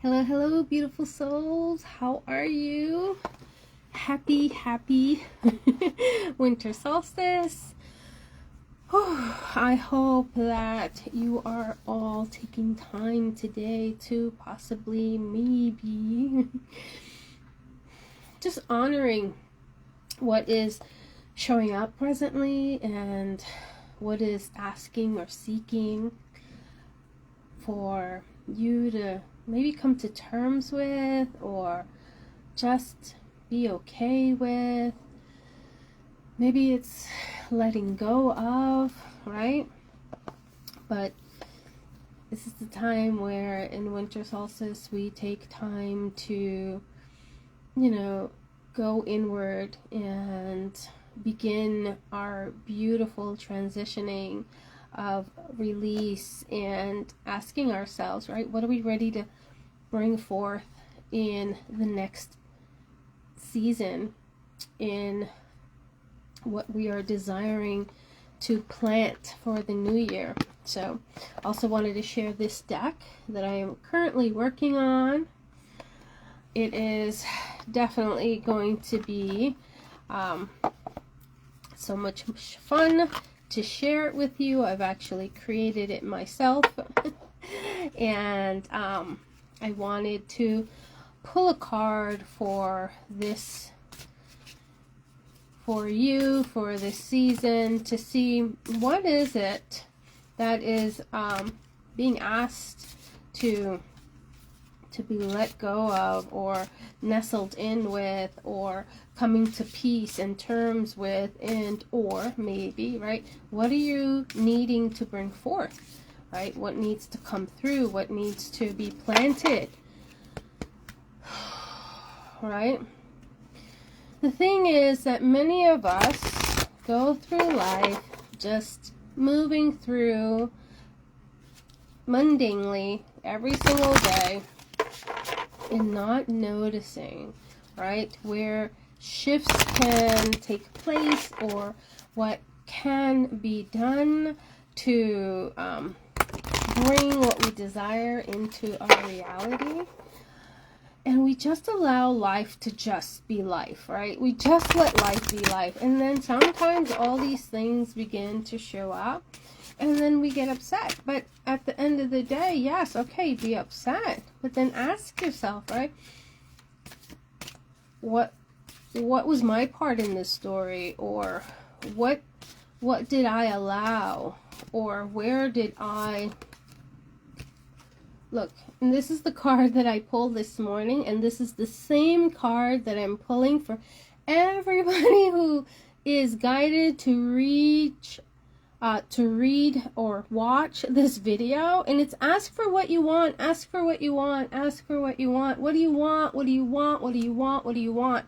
Hello, hello, beautiful souls. How are you? Happy winter solstice. I hope that you are all taking time today to possibly, maybe, just honoring what is showing up presently and what is asking or seeking for you to maybe come to terms with or just be okay with. Maybe it's letting go of, right? But this is the time where in winter solstice we take time to, go inward and begin our beautiful transitioning of release and asking ourselves, right, what are we ready to bring forth in the next season, in what we are desiring to plant for the new year. So also wanted to share this deck that I am currently working on. It is definitely going to be so much fun to share it with you. I've actually created it myself and I wanted to pull a card for this, for you, for this season, to see what is it that is being asked to be let go of, or nestled in with, or coming to peace and terms with, and or maybe, right, what are you needing to bring forth, right? What needs to come through? What needs to be planted? Right? The thing is that many of us go through life just moving through mundanely every single day and not noticing, right, where shifts can take place or what can be done to bring what we desire into our reality. And we just allow life to just be life, right? We just let life be life. And then sometimes all these things begin to show up and then we get upset. But at the end of the day, yes, okay, be upset. But then ask yourself, right? What was my part in this story? Or what did I allow? Or where did I... Look, and this is the card that I pulled this morning, and this is the same card that I'm pulling for everybody who is guided to read or watch this video. And it's ask for what you want, ask for what you want, ask for what you want. What do you want? What do you want? What do you want? What do you want?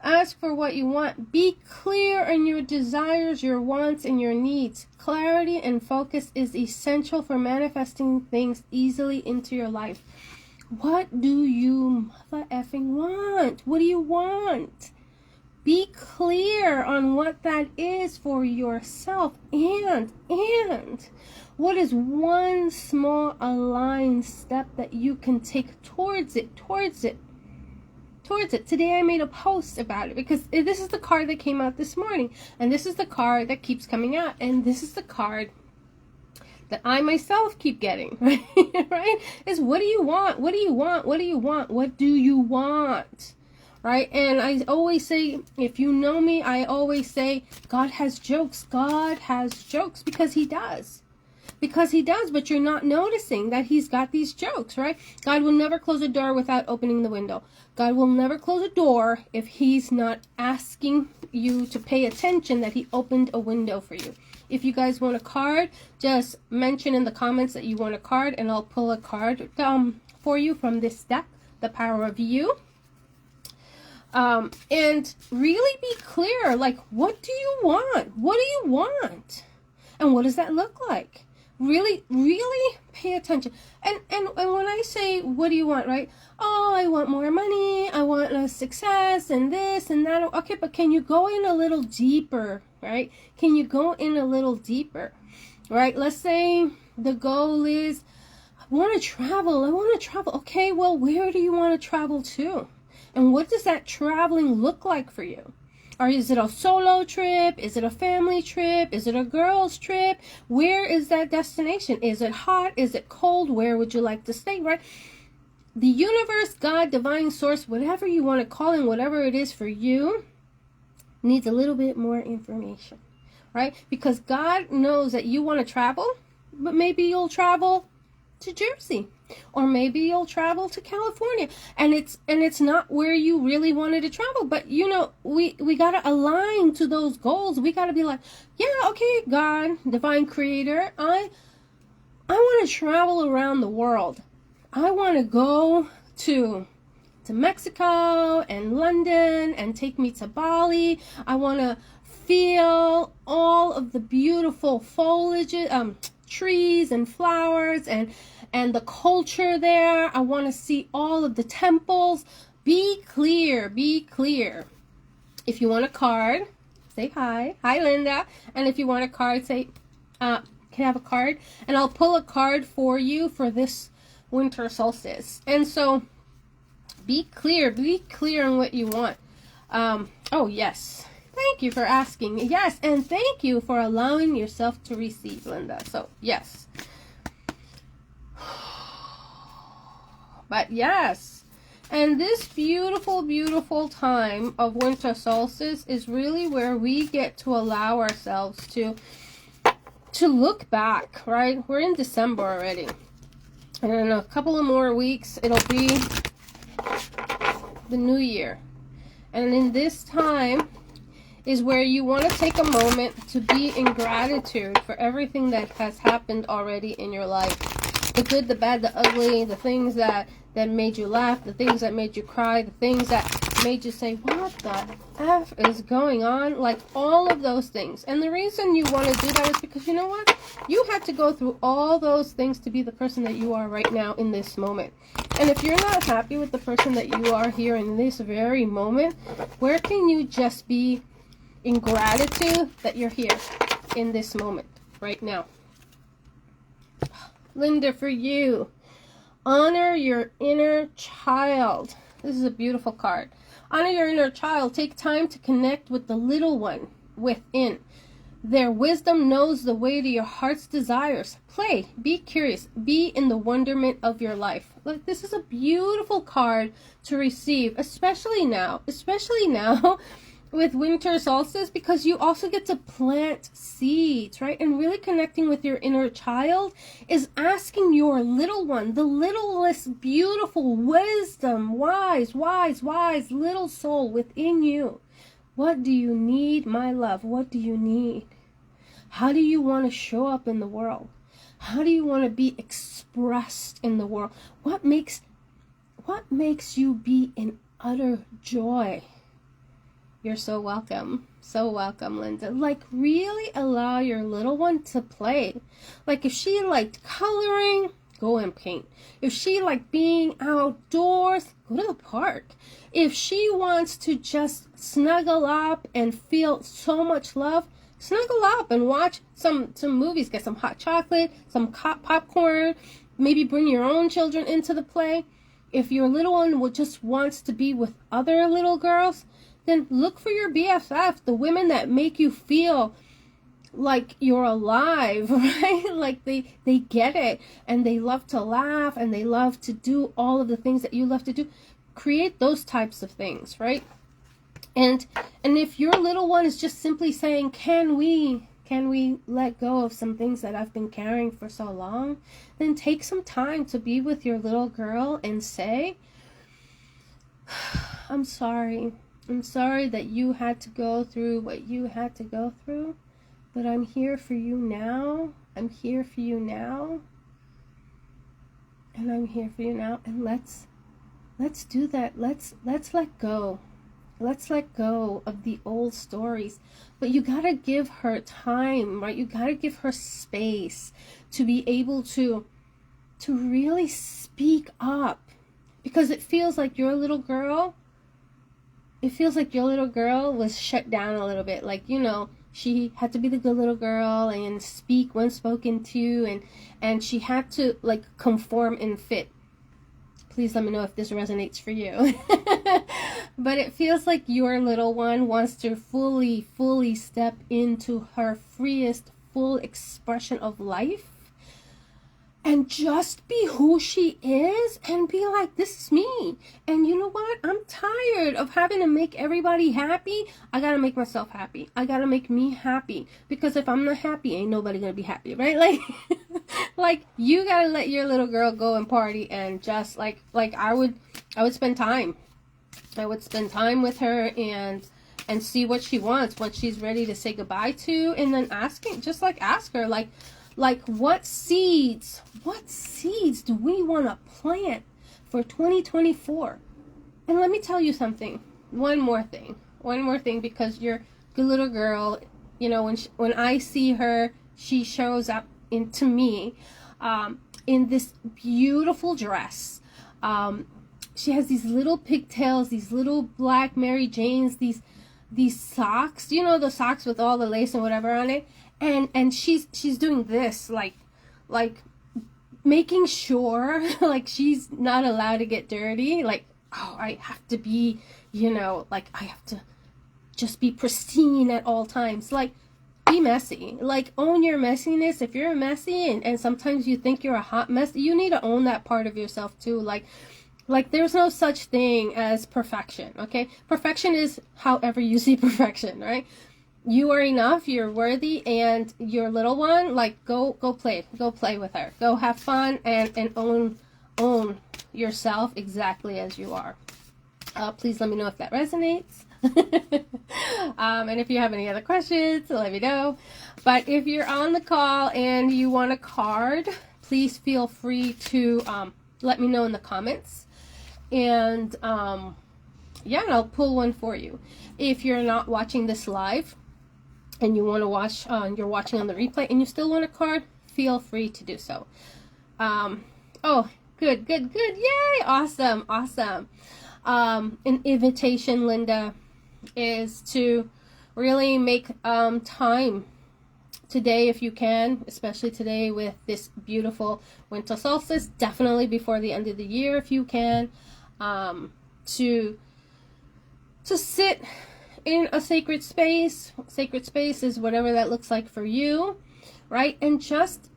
Ask for what you want. Be clear on your desires, your wants, and your needs. Clarity and focus is essential for manifesting things easily into your life. What do you mother effing want? What do you want? Be clear on what that is for yourself. And what is one small aligned step that you can take towards it. Today I made a post about it because this is the card that came out this morning, and this is the card that keeps coming out, and this is the card that I myself keep getting, right? Right? Is what do you want? What do you want? What do you want? What do you want? Right? And I always say, if you know me, I always say, God has jokes. God has jokes because he does. Because he does, but you're not noticing that he's got these jokes, right? God will never close a door without opening the window. God will never close a door if he's not asking you to pay attention that he opened a window for you. If you guys want a card, just mention in the comments that you want a card, and I'll pull a card for you from this deck, The Power of You. And really be clear, like, what do you want? What do you want? And what does that look like? Really pay attention. And when I say, what do you want, right? Oh, I want more money. I want a success and this and that. Okay, but can you go in a little deeper, right? Can you go in a little deeper, right? Let's say the goal is I want to travel. I want to travel. Okay, well, where do you want to travel to? And what does that traveling look like for you? Or is it a solo trip? Is it a family trip? Is it a girls trip? Where is that destination? Is it hot? Is it cold? Where would you like to stay, right? The universe, God, divine source, whatever you want to call it, whatever it is for you, needs a little bit more information, right? Because God knows that you want to travel, but maybe you'll travel to Jersey, or maybe you'll travel to California, and it's not where you really wanted to travel. But you know, we got to align to those goals. We got to be like, yeah, okay, God, divine creator, I want to travel around the world. I want to go to Mexico and London, and take me to Bali. I want to feel all of the beautiful foliage, trees and flowers, and the culture there. I want to see all of the temples. Be clear, be clear. If you want a card, say hi. Hi, Linda. And if you want a card, say, can I have a card? And I'll pull a card for you for this winter solstice. And so be clear on what you want. Oh, yes. Thank you for asking. Yes, and thank you for allowing yourself to receive, Linda. So, yes. But yes, and this beautiful, beautiful time of winter solstice is really where we get to allow ourselves to look back, right? We're in December already. And in a couple of more weeks, it'll be the new year. And in this time is where you want to take a moment to be in gratitude for everything that has happened already in your life. The good, the bad, the ugly, the things that made you laugh, the things that made you cry, the things that made you say, what the F is going on? Like, all of those things. And the reason you want to do that is because, you know what? You had to go through all those things to be the person that you are right now in this moment. And if you're not happy with the person that you are here in this very moment, where can you just be in gratitude that you're here in this moment right now? Linda, for you, honor your inner child. This is a beautiful card. Honor your inner child. Take time to connect with the little one within. Their wisdom knows the way to your heart's desires. Play. Be curious. Be in the wonderment of your life. Look, this is a beautiful card to receive, especially now with winter solstice, because you also get to plant seeds, right? And really connecting with your inner child is asking your little one, the littlest, beautiful, wisdom, wise little soul within you. What do you need, my love? What do you need? How do you want to show up in the world? How do you want to be expressed in the world? What makes you be in utter joy? You're so welcome. So welcome, Linda. Like, really allow your little one to play. Like, if she liked coloring, go and paint. If she liked being outdoors, go to the park. If she wants to just snuggle up and feel so much love, snuggle up and watch some movies. Get some hot chocolate, some popcorn. Maybe bring your own children into the play. If your little one just wants to be with other little girls, then look for your BFF, the women that make you feel like you're alive, right? Like they get it, and they love to laugh, and they love to do all of the things that you love to do. Create those types of things, right? And if your little one is just simply saying, can we let go of some things that I've been carrying for so long, then take some time to be with your little girl and say, I'm sorry that you had to go through what you had to go through, but I'm here for you now. I'm here for you now. And I'm here for you now. And let's do that. Let's let go. Let's let go of the old stories. But you gotta give her time, right? You gotta give her space to be able to really speak up. Because it feels like your little girl was shut down a little bit. Like, you know, she had to be the good little girl and speak when spoken to, and she had to like conform and fit. Please let me know if this resonates for you. But it feels like your little one wants to fully step into her freest, full expression of life and just be who she is and be like, this is me. And you know what? I'm tired of having to make everybody happy. I gotta make myself happy. I gotta make me happy. Because if I'm not happy, ain't nobody gonna be happy, right? Like, like you gotta let your little girl go and party, and just like I would spend time. I would spend time with her and see what she wants, what she's ready to say goodbye to, and then ask her, like what seeds do we want to plant for 2024? And let me tell you something, one more thing, because your good little girl, you know, when I see her, she shows up into me in this beautiful dress. She has these little pigtails, these little black Mary Janes, these socks, you know, the socks with all the lace and whatever on it. And she's doing this, like making sure, like, she's not allowed to get dirty. Like, oh, I have to be, you know, like, I have to just be pristine at all times. Like, be messy. Like, own your messiness. If you're messy and sometimes you think you're a hot mess, you need to own that part of yourself too. Like there's no such thing as perfection, okay? Perfection is however you see perfection, right? You are enough, you're worthy, and your little one, like, go play with her. Go have fun and own yourself exactly as you are. Please let me know if that resonates. And if you have any other questions, let me know. But if you're on the call and you want a card, please feel free to let me know in the comments. And yeah, and I'll pull one for you. If you're not watching this live and you want to watch, you're watching on the replay and you still want a card, feel free to do so. Oh, good. Yay, awesome. An invitation, Linda, is to really make time today, if you can, especially today with this beautiful winter solstice, definitely before the end of the year if you can, to sit in a sacred space. Sacred space is whatever that looks like for you, right? And just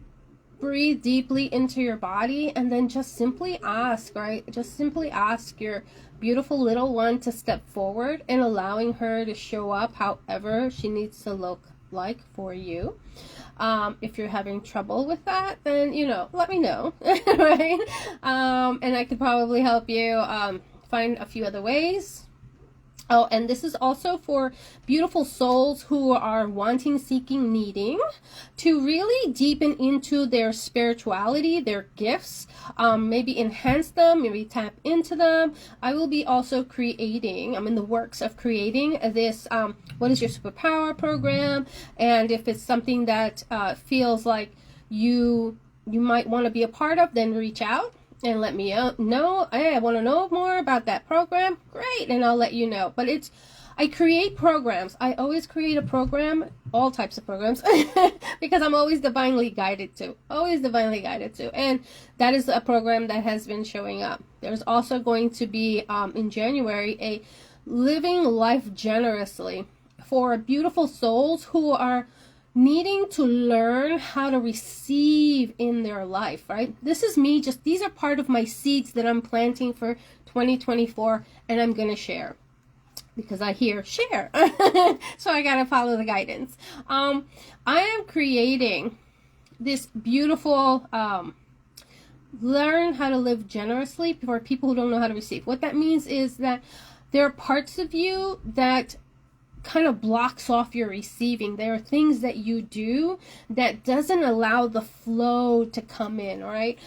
breathe deeply into your body, and then just simply ask, right? Just simply ask your beautiful little one to step forward, and allowing her to show up however she needs to look like for you. If you're having trouble with that, then, you know, let me know, right? And I could probably help you find a few other ways. Oh, and this is also for beautiful souls who are wanting, seeking, needing to really deepen into their spirituality, their gifts, maybe enhance them, maybe tap into them. I will be also creating, I'm in the works of creating this, what is your superpower program? And if it's something that feels like you might want to be a part of, then reach out and let me know. Hey, I want to know more about that program. Great, and I'll let you know. But I create programs. I always create a program, all types of programs, because I'm always divinely guided to. And that is a program that has been showing up. There's also going to be, in January, a Living Life Generously for beautiful souls who are needing to learn how to receive in their life, right? This is me, these are part of my seeds that I'm planting for 2024, and I'm gonna share because I hear share. So I gotta follow the guidance. I am creating this beautiful learn how to live generously for people who don't know how to receive. What that means is that there are parts of you that kind of blocks off your receiving. There are things that you do that doesn't allow the flow to come in, right?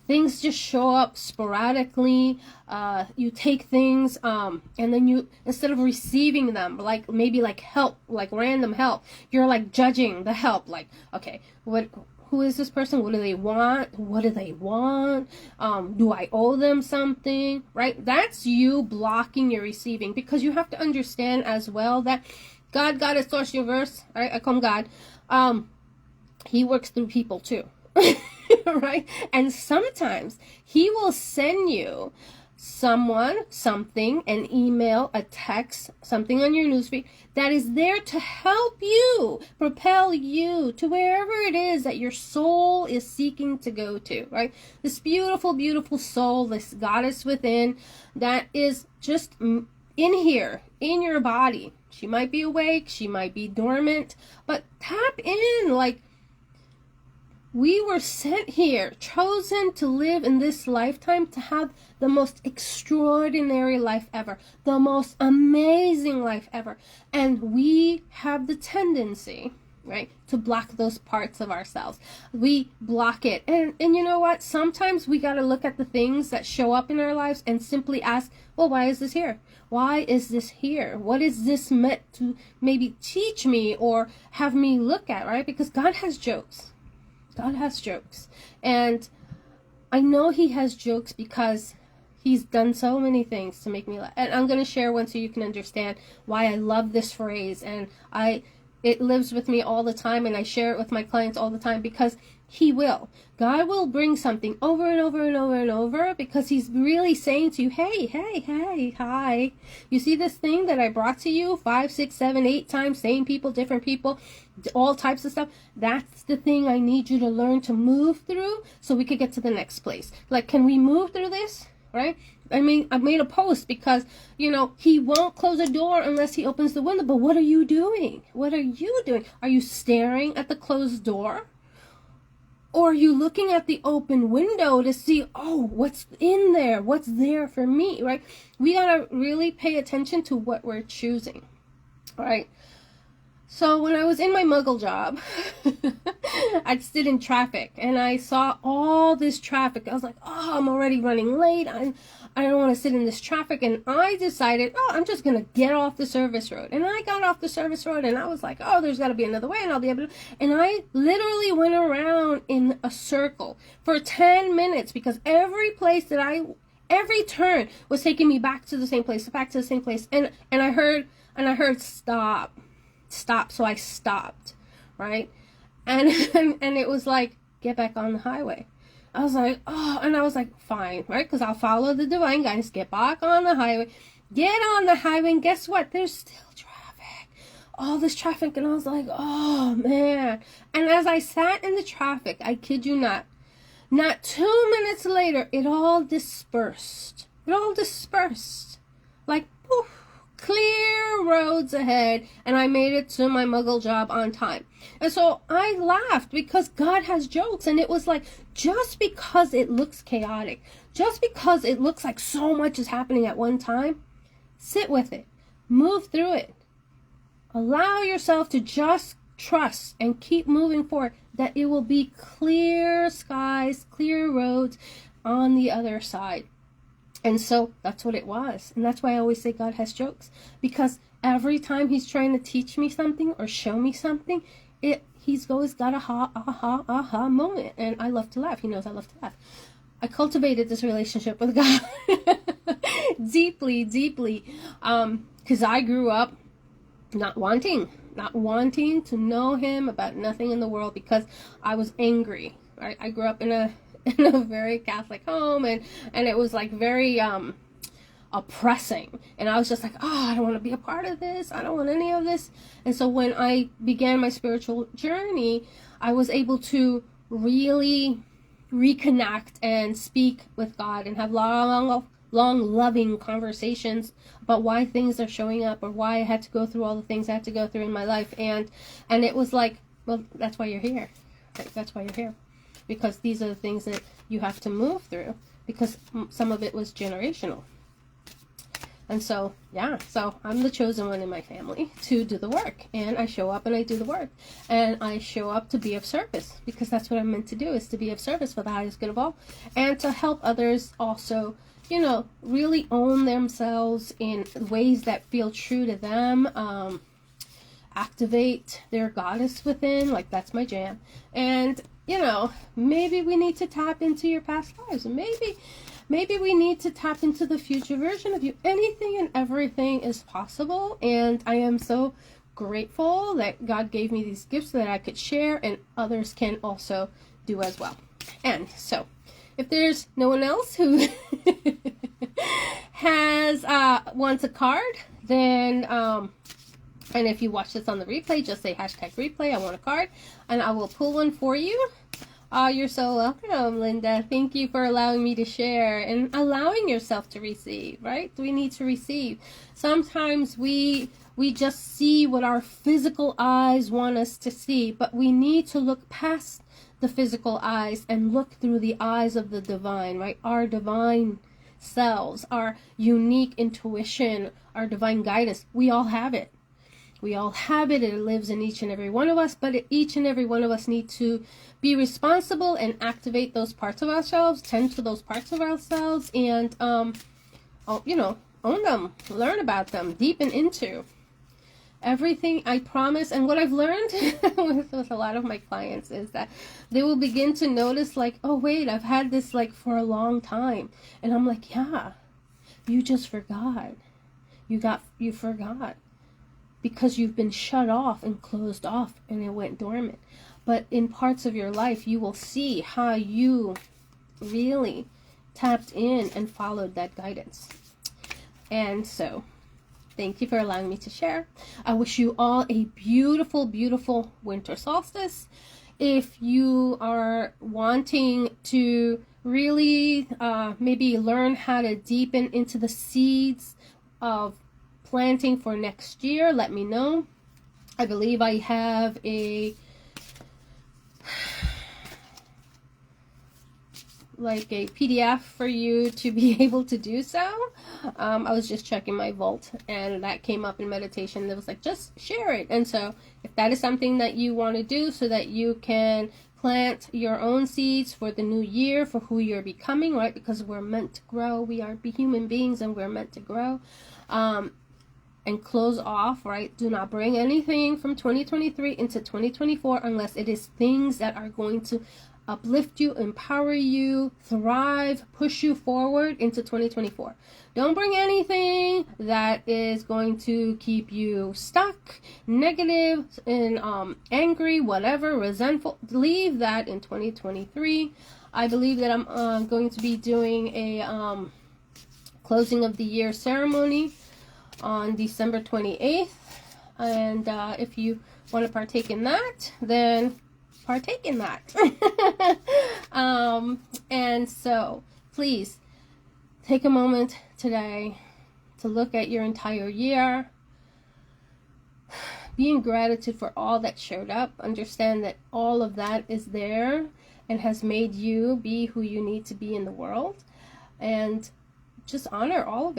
Things just show up sporadically. You take things and then you, instead of receiving them, like maybe like help, like random help, you're like judging the help, like, okay, who is this person? What do they want? Do I owe them something? Right? That's you blocking your receiving, because you have to understand as well that God, Goddess, Source, Universe, right? I call him God. He works through people too, right? And sometimes he will send you someone, something, an email, a text, something on your newsfeed that is there to help you, propel you to wherever it is that your soul is seeking to go to, right? This beautiful, beautiful soul, this goddess within that is just in here, in your body. She might be awake, she might be dormant, but tap in. Like, we were sent here, chosen to live in this lifetime to have the most extraordinary life ever, the most amazing life ever. And we have the tendency, right, to block those parts of ourselves. We block it. And you know what? Sometimes we got to look at the things that show up in our lives and simply ask, well, why is this here? Why is this here? What is this meant to maybe teach me or have me look at, right? Because God has jokes. God has jokes. And I know he has jokes because he's done so many things to make me laugh. And I'm going to share one so you can understand why I love this phrase. And it lives with me all the time, and I share it with my clients all the time because he will. God will bring something over and over and over and over because he's really saying to you, hey, hi. You see this thing that I brought to you 5, 6, 7, 8 times, same people, different people, all types of stuff. That's the thing I need you to learn to move through so we could get to the next place. Like, can we move through this? Right? I mean, I made a post because, you know, he won't close a door unless he opens the window. But what are you doing? What are you doing? Are you staring at the closed door? Or are you looking at the open window to see, oh, what's in there? What's there for me, right? We got to really pay attention to what we're choosing, right? So when I was in my muggle job, I'd sit in traffic and I saw all this traffic. I was like, oh, I'm already running late. I don't want to sit in this traffic. And I decided, oh, I'm just going to get off the service road. And I got off the service road and I was like, oh, there's got to be another way and I'll be able to. And I literally went around in a circle for 10 minutes because every turn was taking me back to the same place. And I heard stop. So I stopped, right? And it was like, get back on the highway. I was like, oh, and I was like, fine, right? Because I'll follow the divine guidance, get back on the highway, get on the highway, and guess what? There's still traffic, all this traffic, and I was like, oh, man. And as I sat in the traffic, I kid you not 2 minutes later, it all dispersed. Like, poof. Clear roads ahead, and I made it to my muggle job on time. And so I laughed because God has jokes, and it was like, just because it looks chaotic, just because it looks like so much is happening at one time, sit with it, move through it, allow yourself to just trust and keep moving forward, that it will be clear skies, clear roads on the other side. And so that's what it was. And that's why I always say God has jokes. Because every time he's trying to teach me something or show me something, he's always got a aha moment. And I love to laugh. He knows I love to laugh. I cultivated this relationship with God deeply. Because I grew up not wanting to know him about nothing in the world because I was angry. Right? I grew up in a very Catholic home, and it was like very oppressing, and I was just like, oh, I don't want to be a part of this, I don't want any of this. And so when I began my spiritual journey, I was able to really reconnect and speak with God and have long loving conversations about why things are showing up or why I had to go through all the things I had to go through in my life. And it was like, well, that's why you're here. That's why you're here. Because these are the things that you have to move through, because some of it was generational. And so, yeah, so I'm the chosen one in my family to do the work. And I show up and I do the work. And I show up to be of service, because that's what I'm meant to do, is to be of service for the highest good of all. And to help others also, you know, really own themselves in ways that feel true to them. Activate their goddess within, like that's my jam. And you know, maybe we need to tap into your past lives. Maybe we need to tap into the future version of you. Anything and everything is possible. And I am so grateful that God gave me these gifts so that I could share, and others can also do as well. And so, if there's no one else who has wants a card, then and if you watch this on the replay, just say #replay, I want a card, and I will pull one for you. You're so welcome, Linda. Thank you for allowing me to share and allowing yourself to receive, right? We need to receive. Sometimes we just see what our physical eyes want us to see, but we need to look past the physical eyes and look through the eyes of the divine, right? Our divine selves, our unique intuition, our divine guidance. We all have it. We all have it. It lives in each and every one of us, but each and every one of us need to be responsible and activate those parts of ourselves, tend to those parts of ourselves, and, you know, own them, learn about them, deepen into everything. I promise. And what I've learned with a lot of my clients is that they will begin to notice, like, oh, wait, I've had this like for a long time. And I'm like, yeah, you just forgot. You forgot. Because you've been shut off and closed off and it went dormant. But in parts of your life, you will see how you really tapped in and followed that guidance. And so, thank you for allowing me to share. I wish you all a beautiful, beautiful winter solstice. If you are wanting to really maybe learn how to deepen into the seeds of planting for next year, let me know. I believe I have a PDF for you to be able to do so. I was just checking my vault and that came up in meditation. It was like, just share it. And so if that is something that you want to do so that you can plant your own seeds for the new year, for who you're becoming, right? Because we're meant to grow. We are human beings and we're meant to grow. And close off, right? Do not bring anything from 2023 into 2024 unless it is things that are going to uplift you, empower you, thrive, push you forward into 2024. Don't bring anything that is going to keep you stuck, negative, and angry, whatever, resentful. Leave that in 2023. I believe that I'm going to be doing a closing of the year ceremony on December 28th, and if you want to partake in that, then partake in that. And so please take a moment today to look at your entire year, be in gratitude for all that showed up, understand that all of that is there and has made you be who you need to be in the world, and just honor all of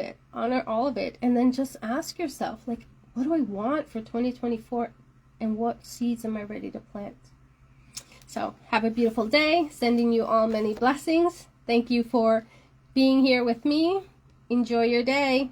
it, and then just ask yourself, like, what do I want for 2024 and what seeds am I ready to plant? So have a beautiful day, sending you all many blessings. Thank you for being here with me. Enjoy your day.